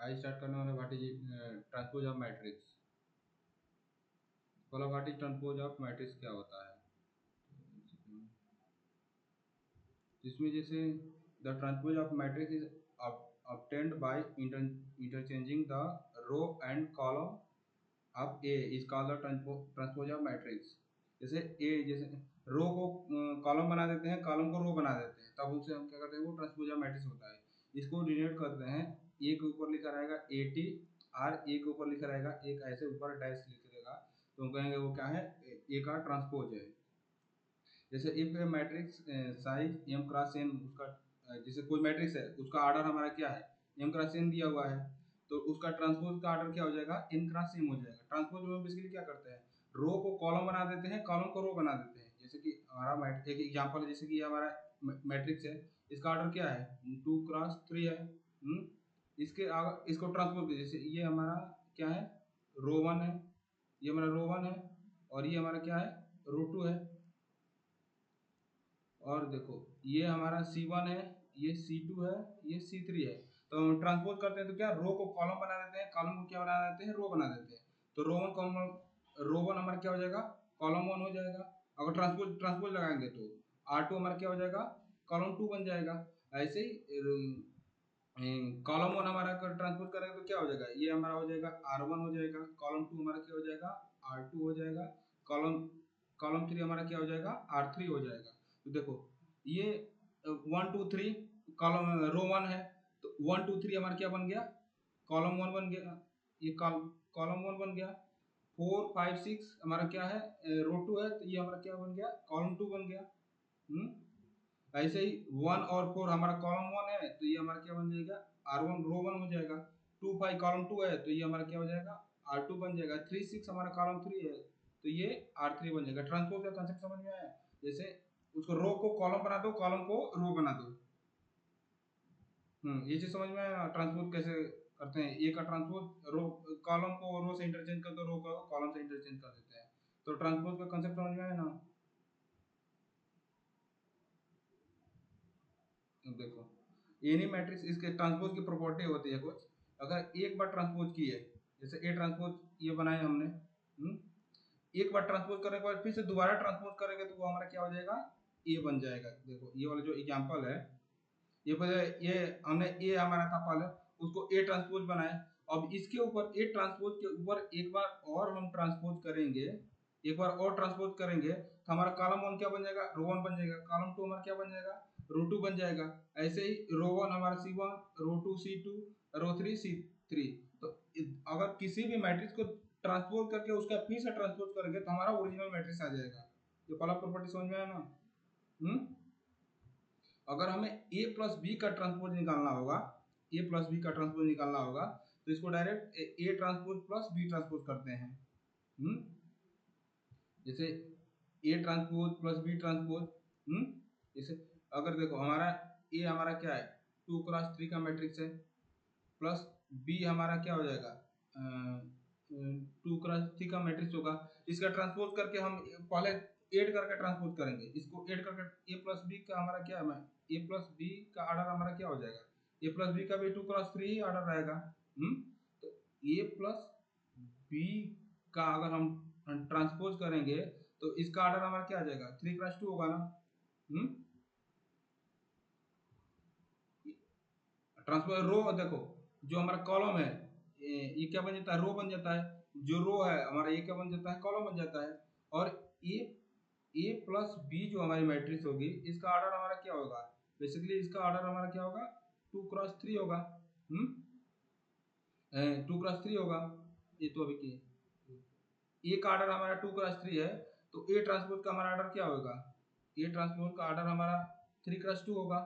आई start करने वाला what is transpose of matrix. बोला what is transpose of matrix क्या होता है। इसमें जैसे the transpose of matrix is obtained by interchanging the row and column of A is called the transpose of matrix। जैसे A जैसे रो को column बना देते हैं, कॉलम को रो बना देते हैं, तब उसे हम क्या करते हैं, वो ट्रांसपोज ऑफ मैट्रिक्स होता है। इसको डिनोट करते हैं, ए के ऊपर लिखा रहेगा AT और ए के ऊपर लिखा रहेगा एक ऐसे ऊपर डैश लिख देगा, तो हम कहेंगे वो क्या है, ए का ट्रांसपोज है। जैसे if A matrix size m cross n, उसका जैसे कोई मैट्रिक्स है, उसका ऑर्डर हमारा क्या है, m क्रॉस n दिया हुआ है, तो उसका ट्रांसपोज का ऑर्डर क्या हो जाएगा, n क्रॉस m हो जाएगा। ट्रांसपोज में बेसिकली क्या करते हैं, रो को कॉलम बना देते हैं, कॉलम को रो बना देते हैं। जैसे कि हमारा एक एग्जांपल है, जैसे कि हमारा मैट्रिक्स है, इसका ऑर्डर क्या है, 2 क्रॉस 3 है। इसके इसको ट्रांसपोज, जैसे ये हमारा क्या है, रो 1 है, ये हमारा रो 1 है, और ये हमारा क्या है, रो 2 है। और देखो ये हमारा C1 है, ये C2 है, ये C3 है। तो हम ट्रांसपोज करते हैं तो क्या, रो को कॉलम बना देते हैं, कॉलम को क्या बना देते हैं, रो बना देते हैं। तो रो वन हमारा क्या हो जाएगा, कॉलम 1 हो जाएगा। अगर ट्रांसपोज ट्रांसपोज लगाएंगे तो R2 हमारा क्या हो जाएगा, कॉलम 2 बन जाएगा। ऐसे ही कॉलम 1 हमारा ट्रांसपोज करेंगे तो क्या हो जाएगा, ये हमारा हो जाएगा R1 हो जाएगा, कॉलम 2 हमारा क्या हो जाएगा, R2 हो जाएगा, कॉलम कॉलम 3 हमारा क्या हो जाएगा, R3 हो जाएगा। तो देखो ये 1 2 3 कॉलम रो 1 है, तो 1 2 3 हमारा क्या बन गया, कॉलम 1 बन गया, ये कॉलम 1 बन गया। 4 5 6 हमारा क्या है, रो 2 है, तो ये हमारा क्या बन गया, कॉलम 2 बन गया। ऐसे ही 1 और 4 हमारा कॉलम 1 है, तो ये हमारा क्या बन जाएगा, R1 रो 1 हो जाएगा। 2 5 कॉलम 2 है, तो ये हमारा क्या हो जाएगा, R2 बन जाएगा। 3 6 हमारा कॉलम 3 है, तो ये R3 बन जाएगा। ट्रांसपोज का कांसेप्ट समझ में आया। जैसे उसको रो को कॉलम बना दो, कॉलम को रो बना दो। ये चीज समझ में आया, ट्रांसपोज कैसे करते हैं। ए का ट्रांसपोज रो, कॉलम को रो से इंटरचेंज कर दो, रो को कॉलम से इंटरचेंज कर देते हैं। तो ट्रांसपोज का कांसेप्ट समझ में आया ना। देखो एनी मैट्रिक्स, इसके ट्रांसपोज की प्रॉपर्टी होती है कुछ। अगर एक बार ट्रांसपोज की है, जैसे ए ट्रांसपोज ये बनाए हमने, एक बार ट्रांसपोज करने के बाद फिर से दोबारा ट्रांसपोज करेंगे तो वो हमारा क्या हो जाएगा, ए बन जाएगा। देखो ये वाला जो एग्जांपल है, ये हमने ए हमारा था पहले, उसको ए ट्रांसपोज बनाए। अब इसके ऊपर ए ट्रांसपोज के ऊपर एक बार और हम ट्रांसपोज करेंगे, एक बार और ट्रांसपोज करेंगे, तो हमारा कॉलम 1 क्या बन जाएगा, रो 1 बन जाएगा। कॉलम 2 हमारा क्या बन जाएगा, रो 2 बन जाएगा। ऐसे ही रो 1 हमारा C1, रो 2 C2, रो 3 C3। तो अगर किसी भी मैट्रिक्स को ट्रांसपोज करके उसका फिर से ट्रांसपोज करेंगे तो हमारा ओरिजिनल मैट्रिक्स आ जाएगा। ये पहला प्रॉपर्टी समझ में आया ना। अगर हमें a प्लस बी का ट्रांसपोज निकालना होगा, a प्लस बी का ट्रांसपोज निकालना होगा, तो इसको direct a transpose plus b transpose करते हैं। जैसे a transpose plus b transpose. जैसे अगर देखो हमारा a हमारा क्या है, 2 क्रॉस 3 का मैट्रिक्स है, प्लस b हमारा क्या हो जाएगा, 2 क्रॉस 3 का मैट्रिक्स होगा। इसका ट्रांसपोज करके हम पहले ऐड करके ट्रांसपोज करेंगे, इसको ऐड करके a प्लस बी का हमारा क्या है, a प्लस बी का ऑर्डर हमारा क्या हो जाएगा, a प्लस बी का भी 2 क्रॉस 3 ही ऑर्डर रहेगा। तो a प्लस बी का अगर हम ट्रांसपोज करेंगे तो इसका ऑर्डर हमारा क्या आ जाएगा, 3 क्रॉस 2 होगा ना। ट्रांसपोज रो, देखो जो हमारा कॉलम है, ये क्या बन जाता है, रो बन जाता है। जो रो है हमारा ये क्या बन जाता है, कॉलम बन जाता है। और ए प्लस बी जो हमारी मैट्रिक्स होगी, इसका ऑर्डर हमारा क्या होगा, बेसिकली इसका ऑर्डर हमारा क्या होगा, 2 क्रॉस 3 होगा। 2 क्रॉस 3 होगा। ये तो अभी की ए का ऑर्डर हमारा 2 क्रॉस 3 है, तो ए ट्रांसपोज का हमारा ऑर्डर क्या होगा, ए ट्रांसपोज का ऑर्डर हमारा 3 क्रॉस 2 होगा।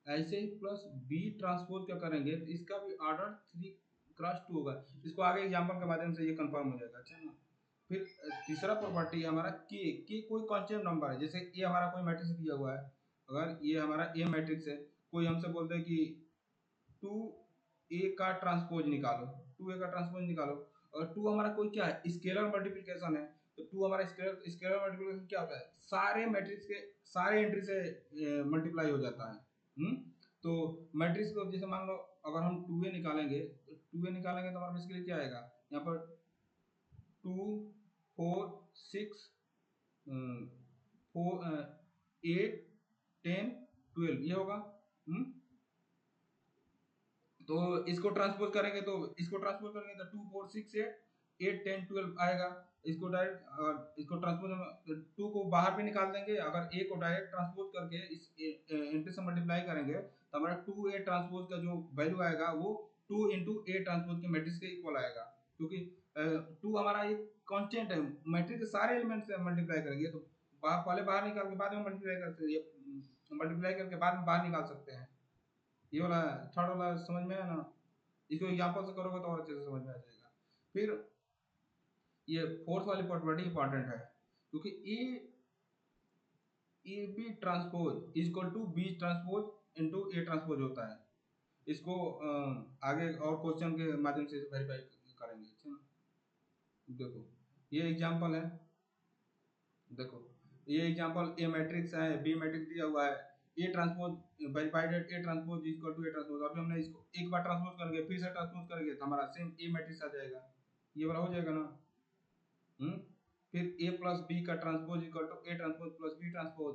ऐसे ही प्लस बी ट्रांसपोज क्या करेंगे तो इसका भी ऑर्डर 3 क्रॉस 2 होगा। इसको आगे एग्जांपल के माध्यम से ये कंफर्म हो जाएगा। अच्छा ना। फिर तीसरा प्रॉपर्टी है हमारा के कोई कांस्टेंट नंबर है। जैसे ये हमारा कोई मैट्रिक्स दिया हुआ है, अगर ये हमारा ए मैट्रिक्स है, कोई हमसे बोलते हैं कि 2a का ट्रांसपोज निकालो, 2a का ट्रांसपोज निकालो। और 2 हमारा कोई क्या है, स्केलर मल्टीप्लिकेशन है। तो 2 हमारा स्केलर मल्टीप्लिकेशन क्या होता है, सारे मैट्रिक्स के सारे एंट्री से मल्टीप्लाई हो जाता है। तो मैट्रिक्स को जैसे मान लो अगर हम 2a निकालेंगे तो 2a निकालेंगे तो हमारा बेसिकली क्या आएगा यहाँ पर 2 4 6 4 8 10 12 ये होगा। तो इसको ट्रांसपोज करेंगे तो 2 4 6 8 10 12 आएगा। इसको डायरेक्ट इसको ट्रांसपोज 2 को बाहर भी निकाल देंगे, अगर a को डायरेक्ट ट्रांसपोज करके इस इनटू से मल्टीप्लाई करेंगे तो हमारा 2a ट्रांसपोज का जो वैल्यू आएगा वो 2 into a ट्रांसपोज के मैट्रिक्स के इक्वल आएगा, क्योंकि 2 हमारा एक कांस्टेंट है, मैट्रिक्स के सारे एलिमेंट से मल्टीप्लाई करेंगे तो पहले बाहर निकाल के बाद में मल्टीप्लाई करते हैं, मल्टीप्लाई करके बाद में बाहर निकाल सकते हैं। ये वाला थर्ड वाला समझ में आया ना? इसको एग्जांपल से करोगे तो और अच्छे से समझ में आ जाएगा। फिर ये फोर्थ वाली प्रॉपर्टी इंपॉर्टेंट है, क्योंकि A B transpose is equal to B transpose into A transpose होता है। इसको आगे और क्वेश्चन के माध्यम से वेरीफाई करेंगे। देखो ये एग्जांपल है, देखो ये एग्जांपल ए मैट्रिक्स है, बी मैट्रिक्स दिया हुआ है, A transpose verified A transpose is equal to A transpose. अभी हमने इसको एक बार ट्रांसपोज करेंगे फिर से ट्रांसपोज करेंगे तो हमारा सेम ए मैट्रिक्स आ जाएगा, ये वाला हो जाएगा ना। फिर ए प्लस बी का transpose equal to A transpose plus B transpose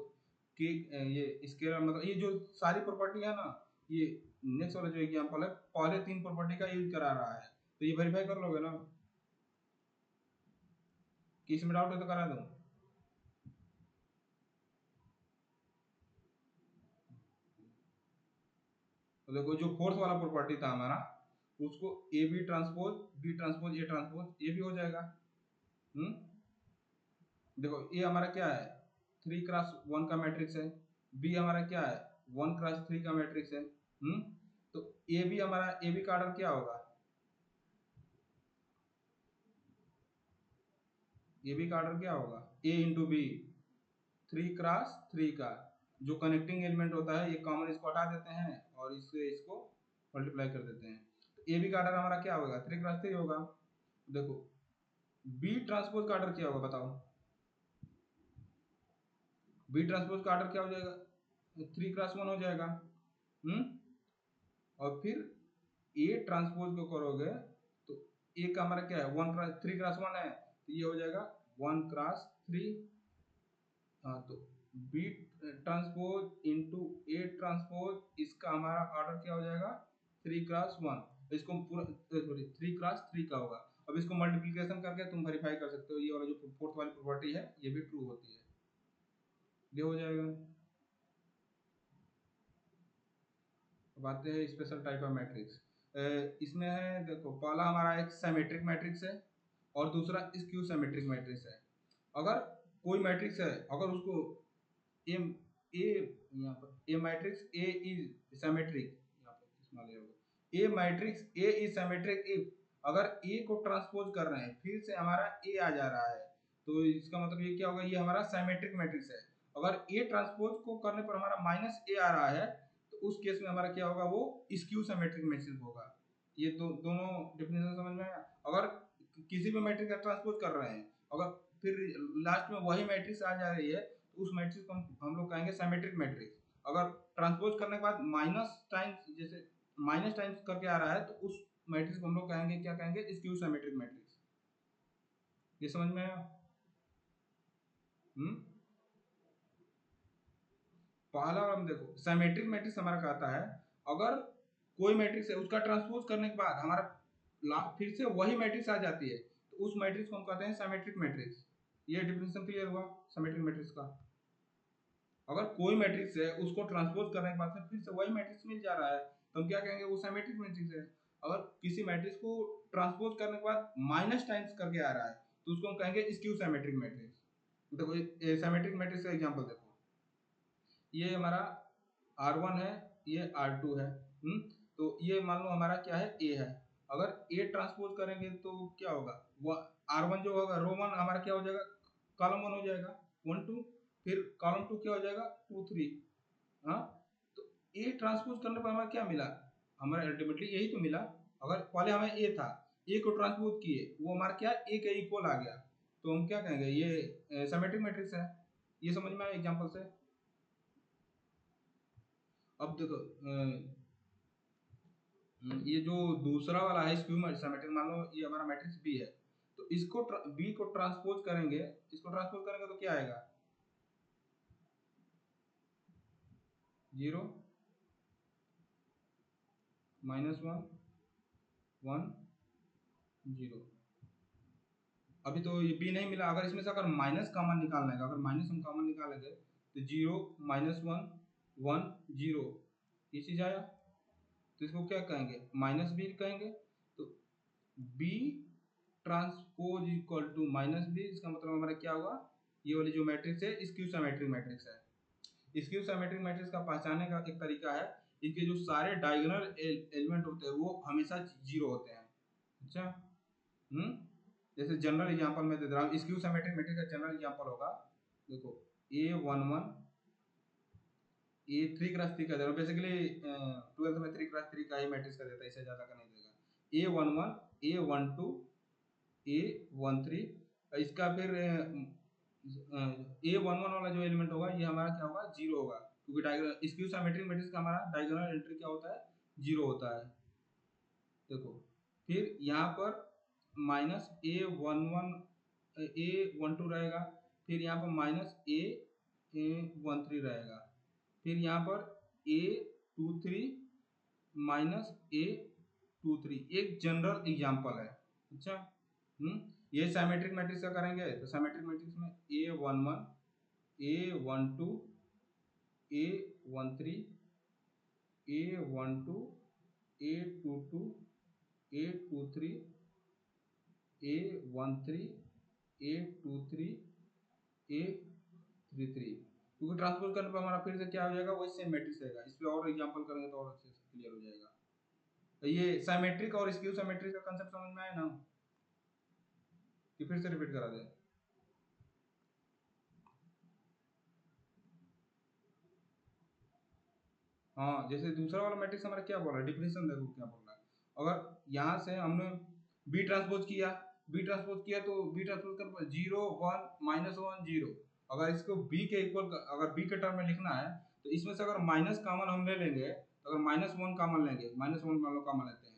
की ये स्केलर, मतलब ये जो सारी प्रॉपर्टी है ना, ये नेक्स्ट वाला जो एग्जांपल है पहले 3 प्रॉपर्टी का यूज करा रहा है, तो ये वेरीफाई कर लोगे ना कि इसमें डाउट है तो करा दूं। तो देखो जो फोर्थ वाला प्रॉपर्टी था हमारा उसको A B transpose A transpose ये भी हो जाएगा। देखो ये हमारा क्या है 3x1 का मैट्रिक्स है, बी हमारा क्या है 1x3 का मैट्रिक्स है। तो ए बी हमारा ए बी का ऑर्डर क्या होगा, ए बी का ऑर्डर क्या होगा ए इंटू बी 3x3 का जो कनेक्टिंग एलिमेंट होता है ये कॉमन इसको हटा देते हैं और इससे इसको मल्टीप्लाई कर देते हैं, तो ए बी का ऑर्डर हमारा क्या होगा 3x3 होगा। देखो बी ट्रांसपोज का ऑर्डर क्या होगा बताओ, बी ट्रांसपोज का ऑर्डर क्या हो जाएगा 3x1 हो जाएगा। और फिर ए ट्रांसपोज को करोगे तो ए का हमारा क्या है 3x1 है तो ये हो जाएगा 1x3। हाँ तो B transpose into A transpose इसका हमारा ऑर्डर क्या हो जाएगा 3x1, इसको पूरा सॉरी 3x3 का होगा। अब इसको मल्टीप्लिकेशन करके तुम वेरीफाई कर सकते हो, ये वाला जो फोर्थ वाली प्रॉपर्टी है ये भी ट्रू होती है, ये हो जाएगा। अब आते हैं स्पेशल टाइप ऑफ मैट्रिक्स। इसमें है देखो पहला हमारा एक सिमेट्रिक मैट्रिक्स है और दूसरा स्क्यू सिमेट्रिक मैट्रिक्स है। अगर कोई मैट्रिक्स है अगर उसको ए ए यहाँ पर A matrix A is symmetric, यहाँ पर इसमें ले होगा A matrix A is symmetric if अगर ए को ट्रांसपोज कर रहे हैं फिर से हमारा ए आ जा रहा है तो इसका मतलब ये क्या होगा ये हमारा सिमेट्रिक मैट्रिक्स है। अगर ए ट्रांसपोज को करने पर हमारा माइनस ए आ रहा है तो उस केस में हमारा क्या होगा वो स्क्यू सिमेट्रिक मैट्रिक्स होगा। ये दोनों डेफिनेशन समझ में आया। अगर किसी भी मैट्रिक्स का ट्रांसपोज कर रहे हैं अगर फिर लास्ट में वही मैट्रिक्स आ जा रही है तो उस मैट्रिक्स को हम लोग कहेंगे सिमेट्रिक मैट्रिक्स। अगर ट्रांसपोज करने के बाद माइनस टाइम्स जैसे माइनस टाइम्स करके आ रहा है तो उस मैट्रिक्स को हम लोग कहेंगे क्या कहेंगे स्क्यू सिमेट्रिक मैट्रिक्स। ये समझ में आया? पहला हम देखो सिमेट्रिक मैट्रिक्स हमारा कहता है अगर कोई मैट्रिक्स है उसका ट्रांसपोज करने के बाद हमारा फिर से वही मैट्रिक्स आ जाती है तो उस मैट्रिक्स को हम कहते हैं सिमेट्रिक मैट्रिक्स। ये डेफिनेशन क्लियर हुआ सिमेट्रिक मैट्रिक्स का। अगर कोई मैट्रिक्स है उसको ट्रांसपोज करने के बाद से फिर से वही मैट्रिक्स मिल जा रहा है तो हम क्या कहेंगे वो सिमेट्रिक मैट्रिक्स है। अगर किसी मैट्रिक्स को ट्रांसपोज करने के बाद माइनस टाइम्स करके आ रहा है तो उसको हम कहेंगे स्क्यू सिमेट्रिक मैट्रिक्स। देखो ये सिमेट्रिक मैट्रिक्स का एग्जांपल देखो ये हमारा R1 है ये R2 है। तो ये मान लो हमारा क्या है A है, अगर A ट्रांसपोज करेंगे तो क्या होगा R1 जो होगा रो 1 हमारा क्या हो जाएगा कॉलम 1 हो जाएगा 1 2, फिर कॉलम 2 क्या हो जाएगा 2 3। हाँ तो A ट्रांसपोज करने पर हमें क्या मिला हमारा अल्टीमेटली यही तो मिला। अगर पहले हमें A था A को ट्रांसपोज किए वो हमारा क्या A के इक्वल आ गया तो हम क्या कहेंगे ये सिमेट्रिक मैट्रिक्स है। ये समझ में आया एग्जांपल से? अब देखो ये जो दूसरा वाला है स्क्यू सिमेट्रिक, मान लो ये हमारा मैट्रिक्स बी है, तो इसको बी को ट्रांसपोज करेंगे, इसको ट्रांसपोज करेंगे तो क्या आएगा, 0 -1 1 0। अभी तो ये बी नहीं मिला, अगर इसमें से अगर माइनस कॉमन निकालना है, अगर माइनस हम कॉमन निकालेंगे तो 0 -1 1 0 ये चीज आया, तो इसको क्या कहेंगे, माइनस बी कहेंगे। तो B transpose equal to minus B, इसका मतलब हमारा क्या होगा, ये वाली जो मैट्रिक्स है स्क्यू सिमेट्रिक मैट्रिक्स है। स्क्यू सिमेट्रिक मैट्रिक्स का पहचानने का एक तरीका है, इनके जो सारे डायगोनल एलिमेंट होते हैं वो हमेशा जीरो होते हैं। अच्छा, जैसे जनरल एग्जांपल मैं दे रहा हूँ, स्क्यू सिमेट्रिक मैट्रिक्स का जनरल एग्जांपल होगा, देखो A11 ये 3x3 का दे रहा हूँ, बेसिकली 12th में 3x3 का ही मैट्रिक्स का देता है, इससे ज्यादा का नहीं देगा। A11 A12 A13, इसका फिर A11 वाला जो एलिमेंट होगा ये हमारा क्या होगा, जीरो होगा, क्योंकि डायगोनल स्क्यू सिमेट्रिक मैट्रिक्स का हमारा डायगोनल एंट्री क्या होता है, जीरो होता है। देखो फिर यहाँ पर -A11 A12 रहेगा, फिर यहाँ पर A13 रहेगा, फिर यहाँ पर A23 -A23, एक जनरल एग्जांपल है। अच्छा, ये सिमेट्रिक मैट्रिक्स का करेंगे तो सिमेट्रिक मैट्रिक्स में A11 A12 A13 A12 A22 A23 A13 A23 A33, क्योंकि ट्रांसपोज करने पर हमारा फिर से क्या हो जाएगा, वही सेम मैट्रिक्स रहेगा। इस पे और एग्जांपल करेंगे तो और अच्छे से क्लियर हो जाएगा। तो ये सिमेट्रिक और स्क्यू सिमेट्रिक का कांसेप्ट समझ में आया ना, कि फिर से रिपीट करा दें। हाँ, जैसे दूसरा वाला मैट्रिक्स हमारा क्या बोल रहा है, डिफिनेशन देखो क्या बोल रहा है। अगर यहाँ से हमने बी ट्रांसपोज किया, तो बी ट्रांसपोज कर 0 1 -1 0, अगर इसको बी के इक्वल, अगर बी के टर्म में लिखना है तो इसमें से अगर माइनस कॉमन हम ले लेंगे, तो अगर -1 कॉमन लेंगे, -1 मान लो कॉमन लेते हैं,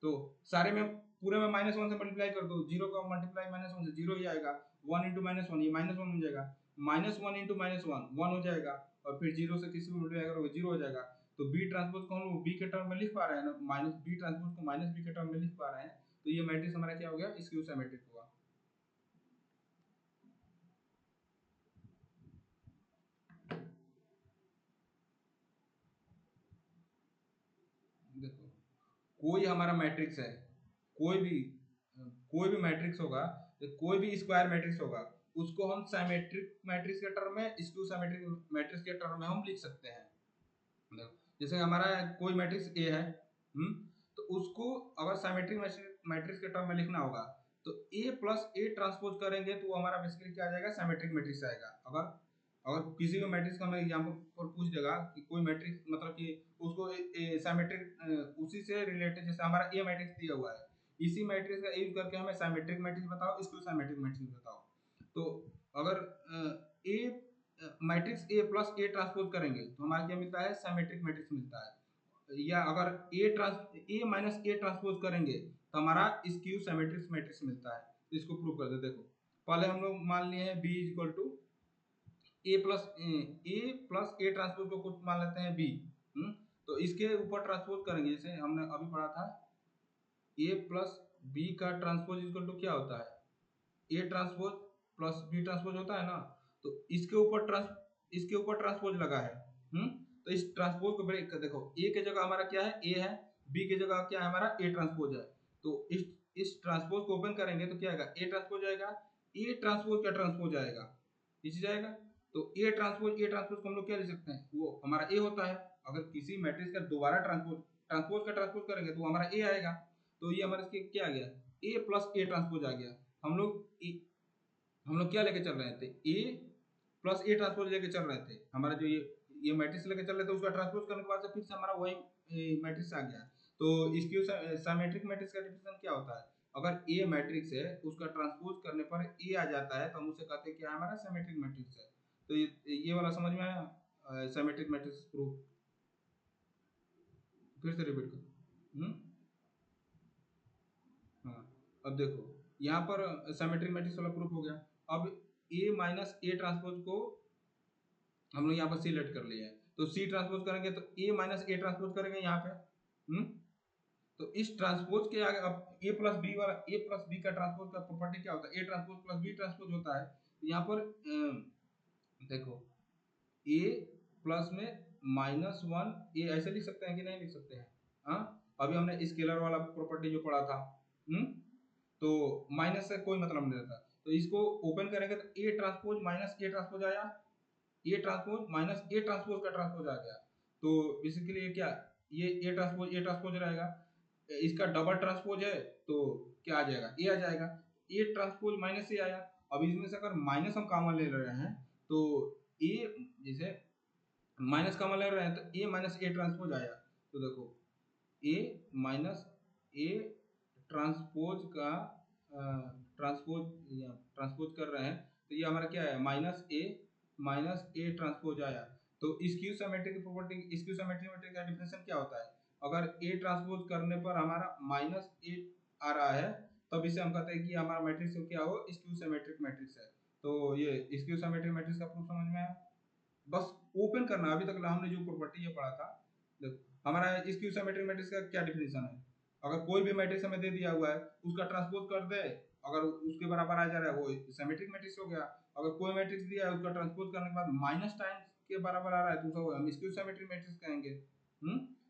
तो सारे में पूरे में -1 से मल्टीप्लाई कर दो, 0 का मल्टीप्लाई -1 से 0 ही आएगा, 1 इंटू -1 ये -1 हो जाएगा, -1 इंटू -1 1 हो जाएगा, और फिर 0 से किसी को मल्टीप्लाई करोगे 0 हो जाएगा। तो बी ट्रांसपोज को हम बी के टर्म में लिख पा रहे हैं ना, माइनस बी ट्रांसपोज को माइनस बी के टर्म में लिख पा रहे हैं, तो ये मैट्रिक्स हमारा क्या हो गया, स्क्यू सिमेट्रिक हुआ। देखो कोई हमारा मैट्रिक्स है, कोई भी कोई भी मैट्रिक्स होगा, कोई भी स्क्वायर मैट्रिक्स होगा, उसको हम सिमेट्रिक मैट्रिक्स के टर्म में, स्क्यू सिमेट्रिक मैट्रिक्स के टर्म में हम लिख सकते हैं। देखो जैसे हमारा कोई मैट्रिक्स ए है, तो उसको अगर सिमेट्रिक मैट्रिक्स के टर्म में लिखना होगा तो ए प्लस ए ट्रांसपोज करेंगे तो हमारा बेसिकली क्या आ जाएगा, सिमेट्रिक मैट्रिक्स आएगा। अगर अगर किसी भी मैट्रिक्स का हमें एग्जांपल पर पूछ देगा कि कोई मैट्रिक्स, मतलब कि उसको सिमेट्रिक उसी से रिलेटेड, जैसे हमारा ए मैट्रिक्स दिया हुआ है, इसी मैट्रिक्स का यूज करके हमें सिमेट्रिक मैट्रिक्स बताओ, इसको सिमेट्रिक मैट्रिक्स बताओ। तो अगर A matrix A plus A transpose करेंगे तो हमारा क्या मिलता है, सिमेट्रिक मैट्रिक्स मिलता है। या अगर ए माइनस ए ट्रांसपोज करेंगे तो हमारा स्क्यू सिमेट्रिक मैट्रिक्स मिलता है। तो इसको प्रूव कर दे, देखो पहले हम लोग मान लिए हैं B is equal to A plus A transpose को कुछ मान लेते हैं बी, तो इसके ऊपर ट्रांसपोज करेंगे, जैसे हमने अभी पढ़ा था ए प्लस बी का ट्रांसपोज इक्वल टू क्या होता है, A transpose plus B transpose होता है ना। तो इसके ऊपर ट्रांसपोज लगा है, तो इस ट्रांसपोज को ब्रेक कर देखो, ए के जगह हमारा क्या है, ए है, बी के जगह क्या है हमारा ए ट्रांसपोज है। तो इस ट्रांसपोज को ओपन करेंगे तो क्या आएगा, ए ट्रांसपोज आएगा, ए ट्रांसपोज का ट्रांसपोज आएगा, ये चीज आएगा। तो ए ट्रांसपोज को हम लोग क्या लिख सकते हैं, वो हमारा ए होता है। अगर किसी मैट्रिक्स का दोबारा ट्रांसपोज ट्रांसपोज का ट्रांसपोज करेंगे तो हमारा ए आएगा। तो ये हमारा क्या आ गया, ए प्लस ए ट्रांसपोज आ गया। हम लोग हम लोग क्या लेके चल रहे थे, ए प्लस ए ट्रांसपोज लेके चल रहे थे, हमारा जो ये मैट्रिक्स लेके चल रहे थे, उसका ट्रांसपोज करने के बाद से फिर से हमारा वही मैट्रिक्स आ गया। तो इसकी सिमेट्रिक मैट्रिक्स का डिफिनेशन क्या होता है, अगर ए मैट्रिक्स है उसका ट्रांसपोज करने पर ए आ जाता है तो हम उसे कहते हैं क्या, हमारा सिमेट्रिक मैट्रिक्स है। तो ये वाला समझ में आया, सिमेट्रिक मैट्रिक्स प्रूफ। फिर से रिपीट कर। हाँ, अब देखो यहाँ पर सिमेट्रिक मैट्रिक्स वाला प्रूफ हो गया। अब ए माइनस ए ट्रांसपोज को हम लोग यहाँ पर सिलेक्ट कर लिया है, तो सी ट्रांसपोज करेंगे तो ए माइनस ए ट्रांसपोज करेंगे यहाँ पे। तो इस ट्रांसपोज के आगे अब ए प्लस बी वाला, ए प्लस बी का ट्रांसपोज का प्रॉपर्टी क्या होता है, A transpose plus B transpose होता है। तो यहाँ पर देखो ए प्लस में माइनस वन, ए ऐसे लिख सकते हैं कि नहीं लिख सकते हैं? हाँ, अभी हमने स्केलर वाला प्रॉपर्टी जो पढ़ा था। तो माइनस से कोई मतलब नहीं रहता, तो इसको ओपन करेंगे तो A transpose minus A transpose आया, A transpose minus A transpose का ट्रांसपोज आ गया। तो बेसिकली ये क्या, ये ए ट्रांसपोज रहेगा। इसका डबल ट्रांसपोज है तो क्या आ जाएगा, ए आ जाएगा। ए ट्रांसपोज माइनस ए आया। अब इसमें से अगर माइनस हम कॉमन ले रहे हैं तो ए, जैसे माइनस कॉमन ले रहे हैं तो ए माइनस ए ट्रांसपोज आया। तो देखो ए माइनस ए ट्रांसपोज का ट्रांसपोज ट्रांसपोज कर रहे हैं, तो ये हमारा क्या है, माइनस ए ट्रांसपोज आया। तो स्क्यू सिमेट्री की प्रॉपर्टी, स्क्यू सिमेट्री का डिफिनेशन क्या होता है, अगर ए ट्रांसपोज करने पर हमारा माइनस ए आ रहा है तब इसे हम कहते हैं कि हमारा मैट्रिक्स क्या हो, स्क्यू सिमेट्रिक मैट्रिक्स है। तो ये स्क्यू सिमेट्रिक मैट्रिक्स का प्रूफ समझ में आया। बस ओपन करना, अभी तक हमने जो प्रॉपर्टी ये पढ़ा था। देखो हमारा स्क्यू सिमेट्रिक मैट्रिक्स का क्या डिफिनेशन है, अगर कोई भी मैट्रिक्स हमें दे दिया हुआ है उसका ट्रांसपोज कर दे, अगर उसके बराबर आ जा रहा है वो सिमेट्रिक मैट्रिक्स हो गया। अगर कोई मैट्रिक्स दिया है उसका ट्रांसपोज करने के बाद माइनस टाइम्स के बराबर आ रहा है तो उसे हम स्क्यू सिमेट्रिक मैट्रिक्स कहेंगे।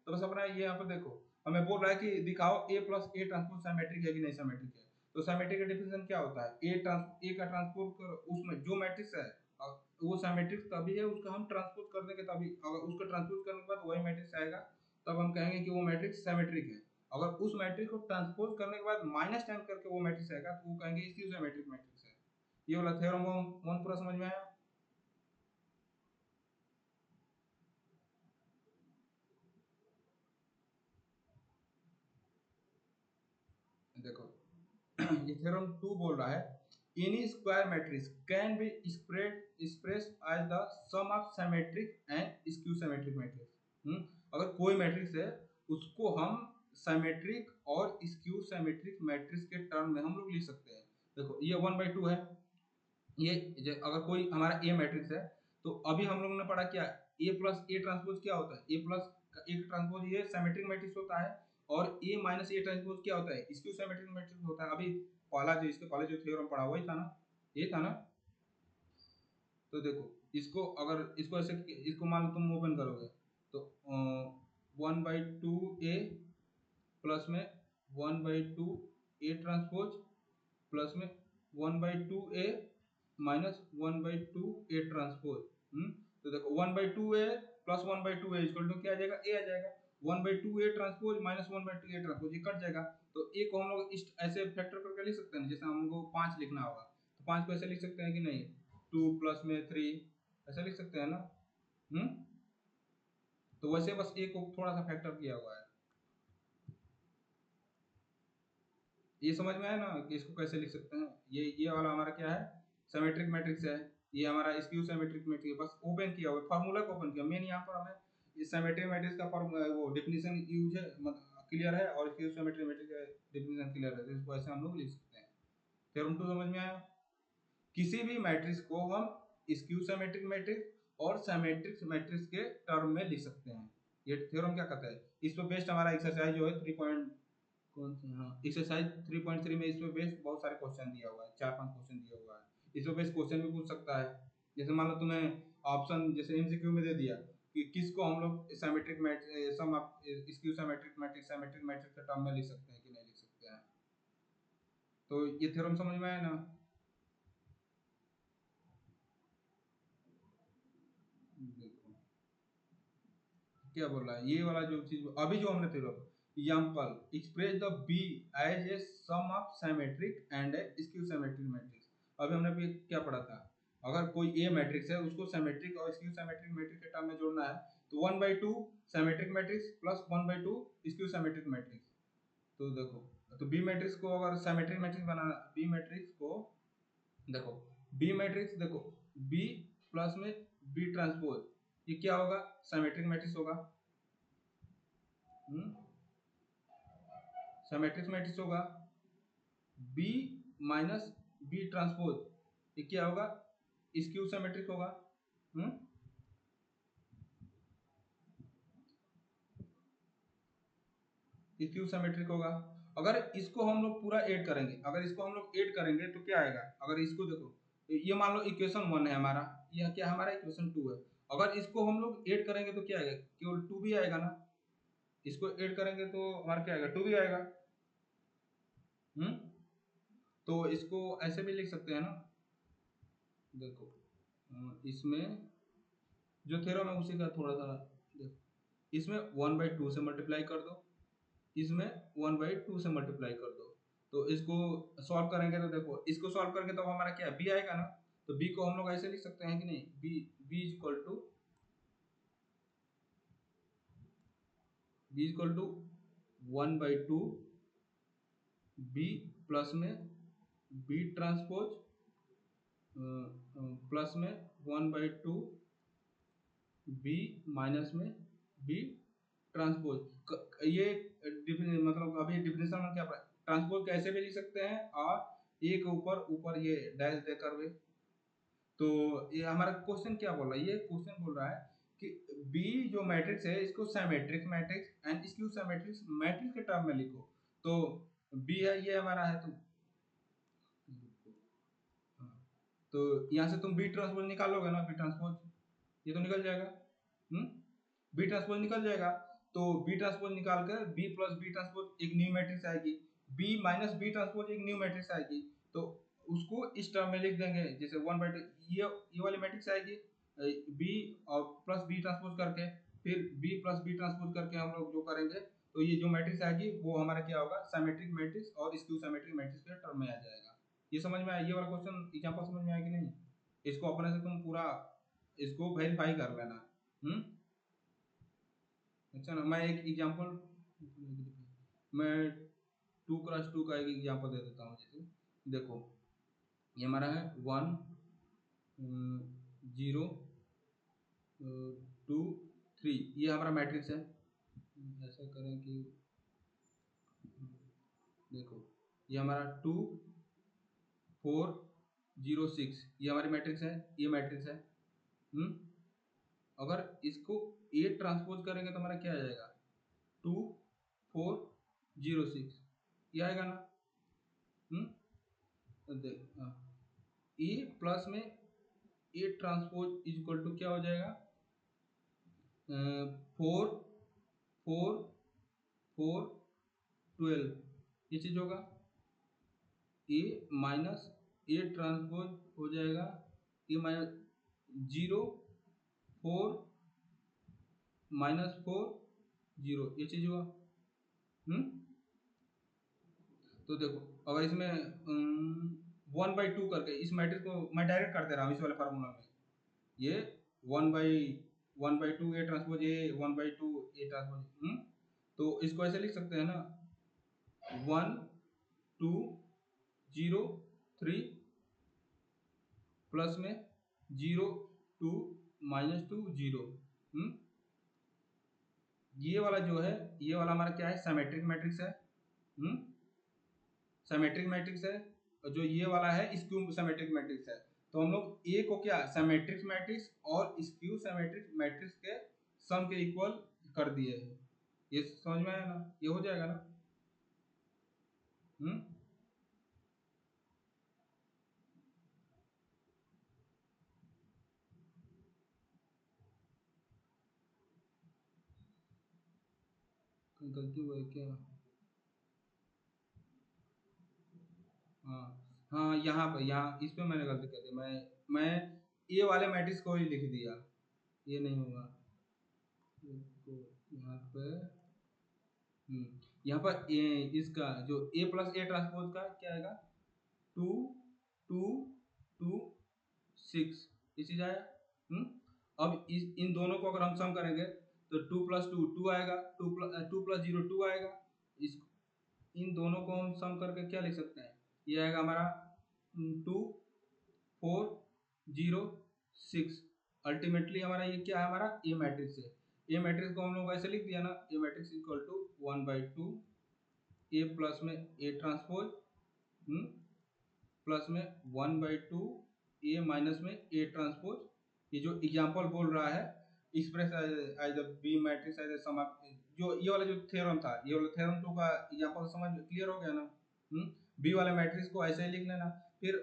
तो बस अपना ये यहाँ पर देखो हमें बोल रहा है कि दिखाओ ए प्लस ए ट्रांसपोज सिमेट्रिक है कि नहीं सिमेट्रिक है। तो सिमेट्रिक का डिफिनेशन क्या होता है, ए का ट्रांसपोज उसमें जो मैट्रिक्स है वो सिमेट्रिक तभी है, उसका हम ट्रांसपोज कर देंगे तभी, अगर उसका ट्रांसपोज करने के बाद वही मैट्रिक्स आएगा तब हम कहेंगे कि वो मैट्रिक्स सिमेट्रिक है। अगर उस मैट्रिक्स को ट्रांसपोज करने के बाद माइनस टाइम करके वो मैट्रिक्स आएगा तो वो कहेंगे इसकी सिमेट्रिक मैट्रिक्स है। ये वाला थ्योरम वन पूरा समझ में आया। देखो ये थ्योरम टू बोल रहा है any square matrix can be express as the sum of symmetric and skew symmetric matrix. अगर कोई मैट्रिक्स है उसको हम सिमेट्रिक और स्क्यू सिमेट्रिक मैट्रिक्स के टर्म में हम लोग लिख सकते हैं। देखो ये 1/2 है, ये अगर कोई हमारा ए मैट्रिक्स है तो अभी हम लोगों ने पढ़ा क्या, ए प्लस ए ट्रांसपोज क्या होता है, ए प्लस ए ट्रांसपोज ये सिमेट्रिक मैट्रिक्स होता है, और ए माइनस ए ट्रांसपोज क्या होता है, स्क्यू सिमेट्रिक मैट्रिक्स होता है। अभी पहला जो इसके पहले जो थ्योरम पढ़ा वही था ना, ये था ना। तो देखो इसको अगर इसको ऐसे इसको मान लो तुम ओपन करोगे तो 1/2 ए प्लस में 1/2 ए ट्रांसपोज प्लस में 1/2 ए माइनस 1/2 ए ट्रांसपोज। तो देखो 1/2 A plus 1/2 A equal to क्या आ जाएगा, ए आ जाएगा। 1/2 ए ट्रांसपोज माइनस 1/2 ए ट्रांसपोज ये कट जाएगा। तो ए को हम लोग इस ऐसे फैक्टर करके लिख सकते हैं, जैसे हमको 5 लिखना होगा तो 5 को ऐसे लिख सकते हैं कि नहीं, 2 प्लस में 3 ऐसे लिख सकते हैं ना। हम्म तो वैसे बस ए को थोड़ा सा फैक्टर किया हुआ है। ये समझ में आया ना कि इसको कैसे लिख सकते हैं। ये वाला हमारा क्या है, सिमेट्रिक मैट्रिक्स है। ये हमारा स्क्यू सिमेट्रिक मैट्रिक्स बस ओपन किया हुआ फार्मूला को ओपन किया। मेन यहाँ पर हमें इस सिमेट्रिक मैट्रिक्स का वो डेफिनेशन यूज है, क्लियर है, और स्क्यू सिमेट्रिक मैट्रिक्स का डेफिनेशन क्लियर है, तो इसको ऐसे हम लोग लिख सकते हैं। थ्योरम 2 समझ में आया। किसी भी मैट्रिक्स को हम स्क्यू सिमेट्रिक मैट्रिक्स और सिमेट्रिक मैट्रिक्स के टर्म में लिख सकते हैं। ये थ्योरम क्या कहता है, इस पर बेस्ड हमारा एक्सरसाइज जो है 3 कौन सी, हाँ एक्सरसाइज 3.3 में इस पे बेस्ड बहुत सारे क्वेश्चन दिया हुआ है, 4-5 क्वेश्चन दिया हुआ है। इस पे बेस्ड क्वेश्चन भी पूछ सकता है। जैसे मान लो तुम्हें ऑप्शन जैसे एमसीक्यू में दे दिया कि किसको हम लोग symmetric matrix sum of skew symmetric matrix symmetric matrix के टर्म में लिख सकते हैं कि नहीं लिख सकते हैं। तो ये थ्योरम समझ में आया ना। देखो क्या बोल रहा है, ये वाला जो चीज अभी जो हमने theorem example express the B as a sum of symmetric and a skew symmetric matrix. अभी हमने भी क्या पढ़ा था, अगर कोई ए मैट्रिक्स है उसको सिमेट्रिक और स्क्यू सिमेट्रिक मैट्रिक्स के टर्म में जोड़ना है तो 1/2 symmetric matrix plus 1/2 skew symmetric matrix. तो देखो तो बी मैट्रिक्स को अगर सिमेट्रिक मैट्रिक्स बनाना, बी मैट्रिक्स को देखो, बी मैट्रिक्स देखो बी प्लस में बी ट्रांसपोज ये क्या होगा, सिमेट्रिक मैट्रिक्स होगा। सिमेट्रिक मैट्रिक्स होगा बी माइनस बी ट्रांसपोज, ये क्या होगा, स्क्यू सिमेट्रिक होगा। स्क्यू सिमेट्रिक होगा। अगर इसको हम लोग पूरा ऐड करेंगे, अगर इसको हम लोग ऐड करेंगे तो क्या आएगा, अगर इसको देखो, ये मान लो इक्वेशन 1 है हमारा, यह क्या हमारा इक्वेशन 2 है, अगर इसको हम लोग ऐड करेंगे तो क्या आएगा, केवल 2 भी आएगा ना, इसको ऐड करेंगे तो हमारा क्या आएगा, 2 भी आएगा। तो इसको ऐसे भी लिख सकते हैं ना, देखो इसमें जो थ्योरम है उसी का थोड़ा सा देखो, इसमें 1/2 से मल्टीप्लाई कर दो, इसमें 1/2 से मल्टीप्लाई कर दो, तो इसको सॉल्व करेंगे तो देखो, इसको सॉल्व करेंगे तो हमारा क्या बी आएगा ना, तो बी को हम लोग ऐसे लिख सकते हैं कि नहीं, B B equal to 1/2 B plus में बी ट्रांसपोज प्लस में 1/2 बी माइनस में बी ट्रांसपोज। ये मतलब अभी डिफिनेशन में क्या ट्रांसपोज कैसे भी लिख सकते हैं, और एक ऊपर ऊपर ये डैश देकर भी। तो ये हमारा क्वेश्चन क्या बोल रहा है, ये क्वेश्चन बोल रहा है कि बी जो मैट्रिक्स है इसको symmetric matrix and skew symmetric matrix के टर्म में लिखो। तो बी है ये हमारा है, तो यहाँ से तुम बी ट्रांसपोज निकालोगे ना, बी ट्रांसपोज ये तो निकल जाएगा, बी ट्रांसपोज निकल जाएगा। तो बी ट्रांसपोज निकाल कर बी प्लस बी ट्रांसपोज एक न्यू मैट्रिक्स आएगी, बी माइनस बी ट्रांसपोज एक न्यू मैट्रिक्स आएगी, तो उसको इस टर्म में लिख देंगे, जैसे 1/2 ये वाली मैट्रिक्स आएगी बी और प्लस बी ट्रांसपोज करके, फिर बी प्लस बी ट्रांसपोज करके हम लोग जो करेंगे, तो ये जो मैट्रिक्स आएगी वो हमारा क्या होगा, सिमेट्रिक मैट्रिक्स और स्क्यू सिमेट्रिक मैट्रिक्स के टर्म में आ जाएगा। ये समझ में आया, ये वाला क्वेश्चन एग्जांपल समझ में आया कि नहीं, इसको अपने से तुम पूरा इसको वेरीफाई कर लेना। अच्छा ना, मैं एक एग्जांपल, मैं 2x2 का एक एग्जांपल दे देता हूँ, जैसे देखो ये हमारा है 1 0 2 3, ये हमारा मैट्रिक्स है। ऐसा करें कि देखो ये हमारा 2 4 0 6, ये हमारी मैट्रिक्स है, ये मैट्रिक्स है। अगर इसको ए ट्रांसपोज करेंगे तो हमारा क्या आ जाएगा, 2 4 0 6, ये आएगा ना। देख ए प्लस में A transpose is equal to क्या हो जाएगा, 4 4 4 12, ये चीज होगा। ए माइनस ए ट्रांसपोज हो जाएगा ए माइनस 0 4 -4 0, ये चीज हुआ। तो देखो अगर इसमें 1/2 करके इस मैट्रिक्स को मैं डायरेक्ट कर दे रहा हूँ इस वाले फार्मूला में, ये 1/2 A transpose A 1/2 A transpose, तो इसको ऐसे लिख सकते हैं ना, 1 2 0 3 प्लस में 0 2 -2 0। ये वाला जो है, ये वाला हमारा क्या है, सिमेट्रिक मैट्रिक्स है। सिमेट्रिक मैट्रिक्स है, और जो ये वाला है स्क्यू सिमेट्रिक मैट्रिक्स है। तो हम लोग ए को क्या सिमेट्रिक मैट्रिक्स और स्क्यू सिमेट्रिक मैट्रिक्स के सम के इक्वल कर दिए हैं। ये समझ में आया ना, ये हो जाएगा ना। गलती हुआ है क्या, हाँ हाँ, यहाँ इस पे मैंने गलती कर दी, मैं ये वाले मैट्रिक्स को ही लिख दिया, ये नहीं होगा। तो यहाँ पे यहाँ पर इसका जो ए प्लस ए ट्रांसपोज का क्या आएगा, 2 2 2 6, ये चीज आया। अब इन दोनों को अगर हम सम करेंगे तो 2 + 2 2 आएगा, 2 + 0 2 आएगा। इस इन दोनों को हम सम करके क्या लिख सकते हैं, ये आएगा हमारा 2 4 0 6। अल्टीमेटली हमारा ये क्या है, हमारा ए मैट्रिक्स है। ए मैट्रिक्स को हम लोग ऐसे लिख दिया ना, A matrix equal to 1/2 A plus में ए ट्रांसपोज प्लस में 1/2 ए माइनस में ए ट्रांसपोज। ये जो एग्जांपल बोल रहा है express as a B matrix as a sum, जो ये वाला जो थ्योरम था, ये वाला थ्योरम 2 का एग्जांपल समझ क्लियर हो गया ना। बी वाले मैट्रिक्स को ऐसे ही लिख लेना। फिर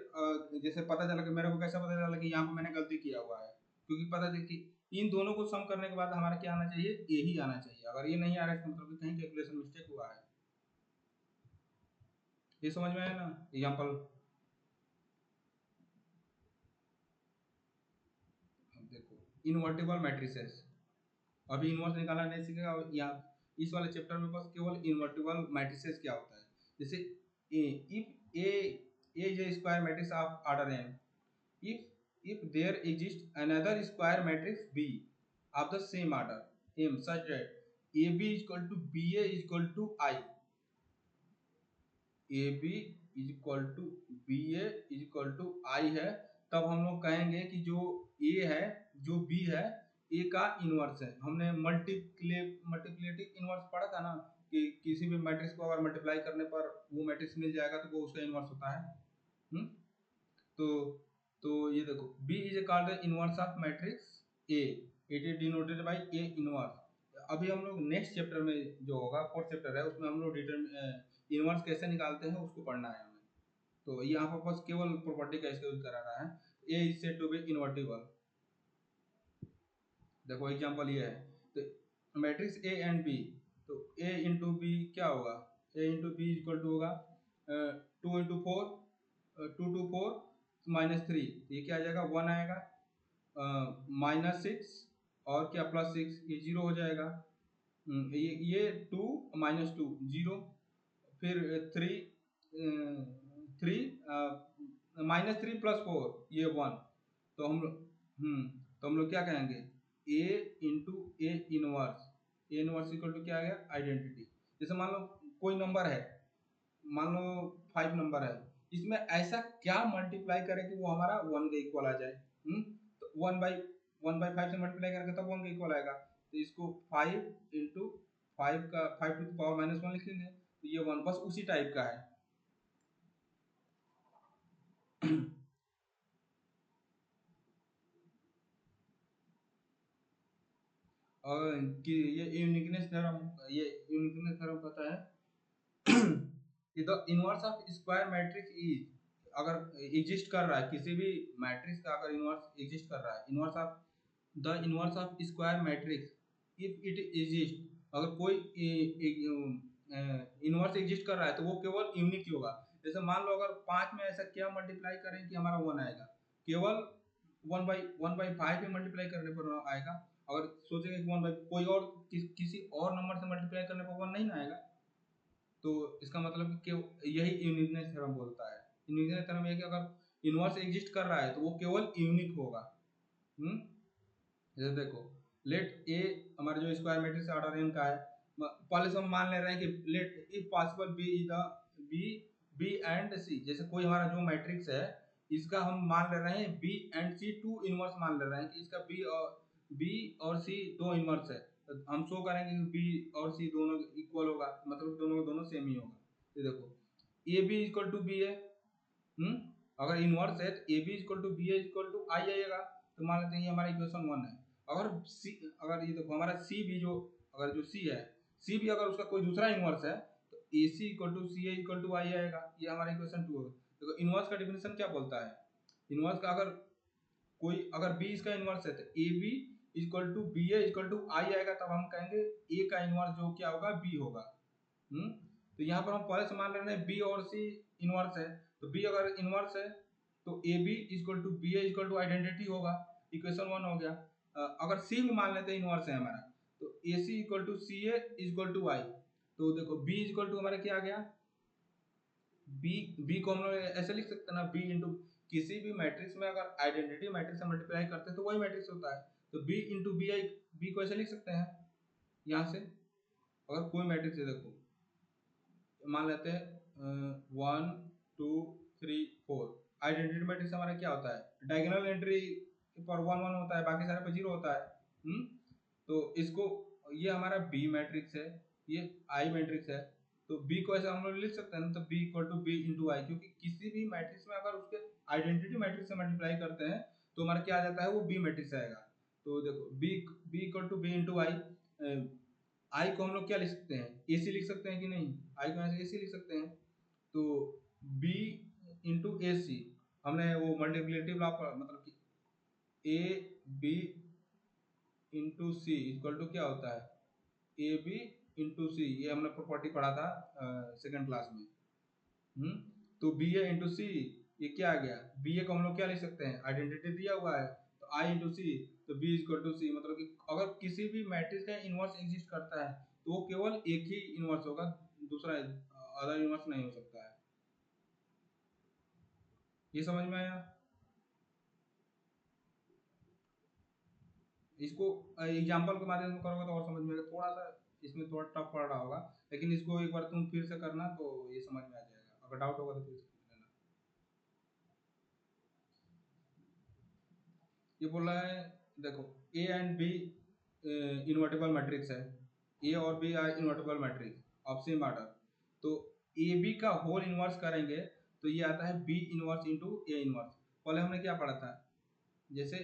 जैसे पता चला कि मेरे को कैसा पता चला कि यहाँ पे मैंने गलती किया हुआ है, क्योंकि पता चला कि इन दोनों को सम करने के बाद हमारा क्या आना चाहिए, ए ही आना चाहिए। अगर ये नहीं आ रहा है इसका मतलब कि कहीं कैलकुलेशन मिस्टेक हुआ है। ये समझ में आया ना एग्जांपल। देखो इनवर्टिबल मैट्रिसेस, अभी इनवर्स निकालना नहीं सीखेगा यहाँ इस वाले चैप्टर में, बस केवल इनवर्टिबल मैट्रिसेस क्या होता है। जैसे if A is a square matrix of order n, if there exists another square matrix B of the same order M such that AB is equal to BA is equal to I, AB is equal to BA is equal to I है, तब हम लोग कहेंगे कि जो A है जो B है A का इनवर्स है। हमने मल्टीप्लिकेटिव इनवर्स पढ़ा था ना, कि किसी भी मैट्रिक्स को अगर मल्टीप्लाई करने पर वो मैट्रिक्स मिल जाएगा तो वो उसका इनवर्स होता है। तो ये देखो B is called the inverse of matrix A, it is denoted by A inverse. अभी हम लोग नेक्स्ट चैप्टर में जो होगा, फोर्थ चैप्टर है, उसमें हम लोग इनवर्स कैसे निकालते हैं उसको पढ़ना है हमें। तो यहाँ पर बस केवल प्रॉपर्टी का इसका यूज करा रहा है, A is said to be invertible. देखो एग्जांपल ये है, तो मैट्रिक्स A एंड B, तो A इंटू बी क्या होगा, A into B equal to होगा 2 इंटू 4 2 टू 4 -3, ये क्या आ जाएगा 1 आएगा, -6 और क्या +6, ये 0 हो जाएगा। ये 2 -2 0, फिर 3 -3 + 4 ये 1। तो हम लोग क्या कहेंगे, A into A inverse, A inverse equal to क्या आ गया आइडेंटिटी। जैसे मान लो कोई नंबर है, मान लो 5 नंबर है, इसमें ऐसा क्या मल्टीप्लाई करें कि वो हमारा 1 के इक्वल आ जाए। तो 1/5 से मल्टीप्लाई करेंगे तब 1 के इक्वल आएगा। तो इसको 5 इंटू 5 का 5 टू पावर -1 लिखेंगे, तो ये 1 बस उसी टाइप का है। और कि ये यूनिकनेस थ्योरम पता है कि the inverse of square matrix is, अगर एग्जिस्ट कर रहा है किसी भी मैट्रिक्स का, अगर इनवर्स एग्जिस्ट कर रहा है, inverse of the inverse of square matrix if it exist, अगर कोई इनवर्स एग्जिस्ट कर रहा है तो वो केवल यूनिक ही होगा। जैसे मान लो अगर 5 में ऐसा क्या मल्टीप्लाई करें कि हमारा 1 आएगा, केवल 1/5 में मल्टीप्लाई करने पर आएगा। अगर सोचेंगे कि 1 बाई कोई और किसी और नंबर से मल्टीप्लाई करने पर 1 नहीं ना आएगा, तो इसका मतलब कि यही यूनिकनेस थ्योरम बोलता है। यूनिकनेस थ्योरम ये कि अगर इनवर्स एग्जिस्ट कर रहा है तो वो केवल यूनिक होगा। जैसे देखो लेट ए हमारा जो स्क्वायर मैट्रिक्स ऑर्डर n का है, पहले से हम मान ले रहे हैं कि let if possible B is the B and C, जैसे कोई हमारा जो मैट्रिक्स है इसका हम मान ले रहे हैं B and C two inverse मान ले रहे हैं कि इसका बी और सी दो इनवर्स है, तो हम शो करेंगे कि बी और सी दोनों इक्वल होगा, मतलब दोनों दोनों सेम ही होगा। तो देखो A B equal to B है, अगर इनवर्स है तो A B equal to B equal to I आएगा, तो मान लेते हैं ये हमारा इक्वेशन 1 है। अगर सी, अगर ये देखो हमारा सी भी जो, अगर जो सी है, सी भी अगर उसका कोई दूसरा इनवर्स है तो A C equal to C equal to I आएगा, ये हमारा इक्वेशन 2 होगा। देखो इनवर्स का डिफिनेशन क्या बोलता है, इनवर्स का अगर कोई अगर बी इसका इनवर्स है तो A B equal to B equal to I आएगा, तब हम कहेंगे ए का इनवर्स जो क्या होगा बी होगा। तो यहाँ पर हम पहले से मान रहे हैं बी और सी इनवर्स है, तो बी अगर इनवर्स है तो A B equal to B equal to identity होगा, इक्वेशन 1 हो गया। अगर सी भी मान लेते हैं इनवर्स है हमारा, तो A C equal to C equal to I, तो देखो बी इक्वल टू हमारा क्या आ गया, बी को हम लोग ऐसे लिख सकते हैं ना, बी इंटू किसी भी मैट्रिक्स में अगर आइडेंटिटी मैट्रिक्स से मल्टीप्लाई करते हैं तो वही मैट्रिक्स होता है, तो B into B I, B को ऐसे लिख सकते हैं यहाँ से। अगर कोई मैट्रिक्स है, देखो मान लेते हैं 1 2 3 4, आइडेंटिटी मैट्रिक्स हमारा क्या होता है, डायगोनल एंट्री पर 1 1 होता है, बाकी सारे पे 0 होता है। तो इसको, ये हमारा बी मैट्रिक्स है, ये आई मैट्रिक्स है, तो बी को ऐसे हम लोग लिख सकते हैं ना, तो B equal to B into I, क्योंकि किसी भी मैट्रिक्स में अगर उसके आइडेंटिटी मैट्रिक्स से मल्टीप्लाई करते हैं तो हमारा क्या आ जाता है, वो बी मैट्रिक्स आएगा। तो देखो B B equal to B into I, I को हम लोग क्या लिख सकते हैं, ए सी लिख सकते हैं कि नहीं, आई को ऐसे ए सी लिख सकते हैं। तो बी इंटू ए सी, हमने वो मल्टीप्लिकेटिव लॉ मतलब कि A B into C equal to क्या होता है, ए बी इंटू सी, ये हमने प्रॉपर्टी पढ़ा था सेकंड क्लास में। तो बी ए इंटू सी, ये क्या आ गया, बी ए को हम लोग क्या लिख सकते हैं, आइडेंटिटी दिया हुआ है, तो आई इंटू सी, तो बी इक्वल टू सी, मतलब कि अगर किसी भी मैट्रिक्स का इनवर्स एग्जिस्ट करता है तो वो केवल एक ही इनवर्स होगा, दूसरा अदर इनवर्स नहीं हो सकता है। ये समझ में आया? इसको एग्जाम्पल के माध्यम से करोगे तो और समझ में आएगा, थोड़ा सा इसमें थोड़ा टफ पड़ रहा होगा, लेकिन इसको एक बार तुम फिर से करना तो ये समझ में आ जाएगा, अगर डाउट होगा तो फिर से पूछ लेना। ये बोल रहा है, देखो A and B invertible matrix है, ए और B are invertible matrix of same order, तो ए बी का होल इनवर्स करेंगे तो ये आता है B inverse into A inverse. पहले हमने क्या पढ़ा था, जैसे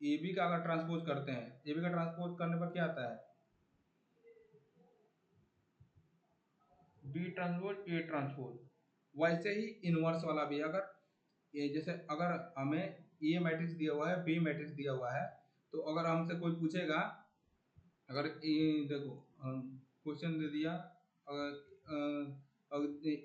ए बी का अगर ट्रांसपोज करते हैं, ए बी का ट्रांसपोज करने पर क्या आता है, बी ट्रांसपोज ए ट्रांसपोज। वैसे ही इनवर्स वाला भी, अगर ये जैसे अगर हमें ए मैट्रिक्स दिया हुआ है, बी मैट्रिक्स दिया हुआ है, तो अगर हमसे कोई पूछेगा, अगर देखो क्वेश्चन दे दिया, अगर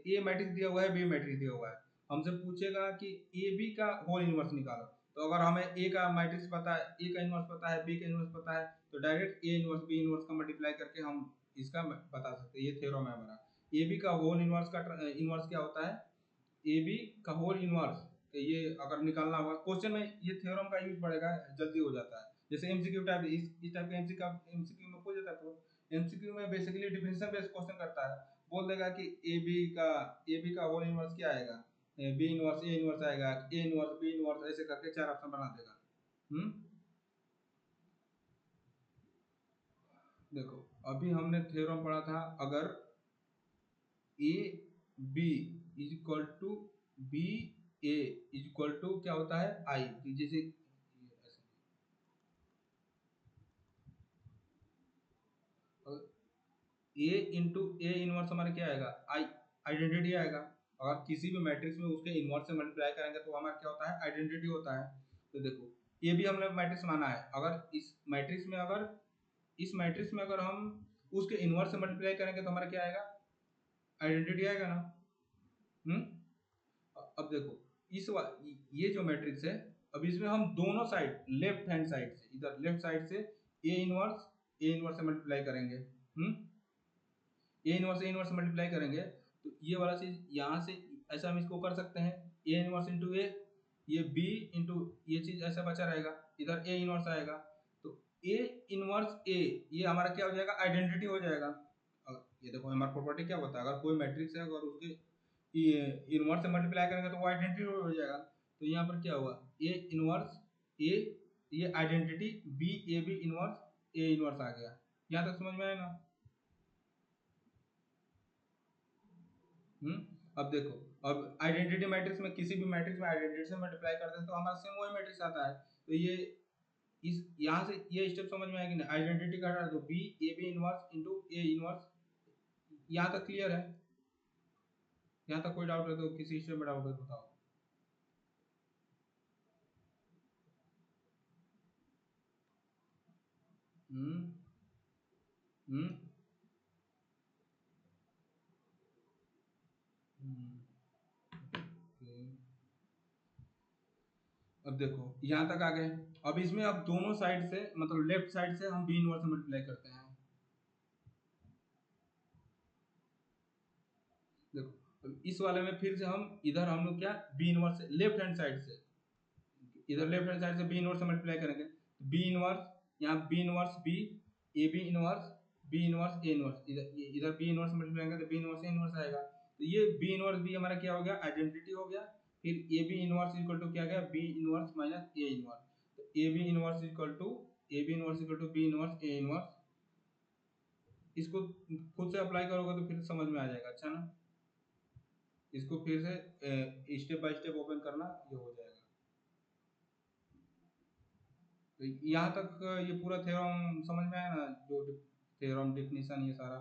ए मैट्रिक्स दिया हुआ है, बी मैट्रिक्स दिया हुआ है, हमसे पूछेगा कि ए बी का होल इनवर्स निकालो, तो अगर हमें ए का मैट्रिक्स पता है, ए का इनवर्स पता है, बी का इनवर्स पता है, तो direct A inverse B inverse का मल्टीप्लाई करके हम इसका बता सकते हैं। ये थ्योरम है हमारा। ए बी का होल इनवर्स का इनवर्स क्या होता है, ए बी का होल इनवर्स, ये अगर निकालना होगा क्वेश्चन में, ये थ्योरम का यूज पड़ेगा, जल्दी हो जाता है। जैसे एमसीक्यू टाइप, इस टाइप का एमसीक्यू में पूछ जाता है, तो एमसीक्यू में बेसिकली डिफरेंशियल बेस्ड क्वेश्चन करता है, बोल देगा कि ए बी का होल इनवर्स क्या आएगा, बी इनवर्स ए इनवर्स आएगा, ए इनवर्स बी इनवर्स, ऐसे करके चार ऑप्शन बना देगा। हम्म देखो अभी हमने थ्योरम पढ़ा था, अगर A B is equal to B A is equal to क्या होता है, आई, जैसे ए इंटू ए इनवर्स हमारा क्या आएगा, आई, आइडेंटिटी आएगा। अगर किसी भी मैट्रिक्स में उसके इनवर्स से मल्टीप्लाई करेंगे तो हमारा क्या होता है, आइडेंटिटी होता है। तो देखो ये भी हमने मैट्रिक्स माना है, अगर इस मैट्रिक्स में अगर हम उसके इनवर्स से मल्टीप्लाई करेंगे तो हमारा क्या आएगा, आइडेंटिटी आएगा ना। हम्म अब देखो ये जो मैट्रिक्स है, अब इसमें हम दोनों साइड, लेफ्ट हैंड साइड से, इधर लेफ्ट साइड से ए इनवर्स से मल्टीप्लाई करेंगे। ए इनवर्स से मल्टीप्लाई करेंगे, तो ये वाला चीज यहाँ से ऐसा हम इसको कर सकते हैं, ए इनवर्स इंटू ए, ये बी इंटू, ये चीज ऐसा बचा रहेगा, इधर ए इनवर्स आएगा, तो ए इनवर्स ए, ये हमारा क्या हो जाएगा, आइडेंटिटी हो जाएगा। ये देखो हमारा प्रॉपर्टी क्या होता है, अगर कोई मैट्रिक्स है अगर उसके इनवर्स से मल्टीप्लाई करेंगे तो वो आइडेंटिटी हो जाएगा। तो यहाँ पर क्या हुआ, ए इनवर्स ए, ये identity B A B inverse A inverse आ गया। यहाँ तक समझ में आया ना। हम्म अब देखो, अब आइडेंटिटी मैट्रिक्स में, किसी भी मैट्रिक्स में आइडेंटिटी से मल्टीप्लाई करते हैं तो हमारा सेम वही मैट्रिक्स आता है। तो ये इस यहाँ से ये स्टेप समझ में आएगी ना, आइडेंटिटी का तो B A B inverse into A inverse. यहाँ तक क्लियर है? यहाँ तक कोई डाउट है तो, किसी स्टेप में डाउट है तो बताओ। हम्म हम्म हम्म, okay। अब देखो यहाँ तक आ गए, अब इसमें अब दोनों साइड से, मतलब लेफ्ट साइड से हम बी इनवर्स मल्टीप्लाई करते हैं। देखो इस वाले में फिर से हम इधर हम लोग क्या, B inverse left hand side से, इधर लेफ्ट हैंड साइड से बी इनवर्स से मल्टीप्लाई करेंगे, बी इनवर्स, यहाँ B inverse B, A B inverse B inverse A inverse, इधर इधर बी इनवर्स मल्टीप्लाई करेंगे तो बी इनवर्स ए इनवर्स आएगा। तो ये बी इनवर्स बी हमारा क्या हो गया, आइडेंटिटी हो गया। फिर A B inverse equal to क्या गया, B inverse minus A inverse, तो A B inverse equal to A B inverse equal to B inverse A inverse. इसको खुद से अप्लाई करोगे तो फिर समझ में आ जाएगा। अच्छा ना, इसको फिर से स्टेप बाय स्टेप ओपन करना, ये हो जाएगा। तो यहाँ तक ये पूरा थ्योरम समझ में आया ना, जो थ्योरम डेफिनेशन ये सारा।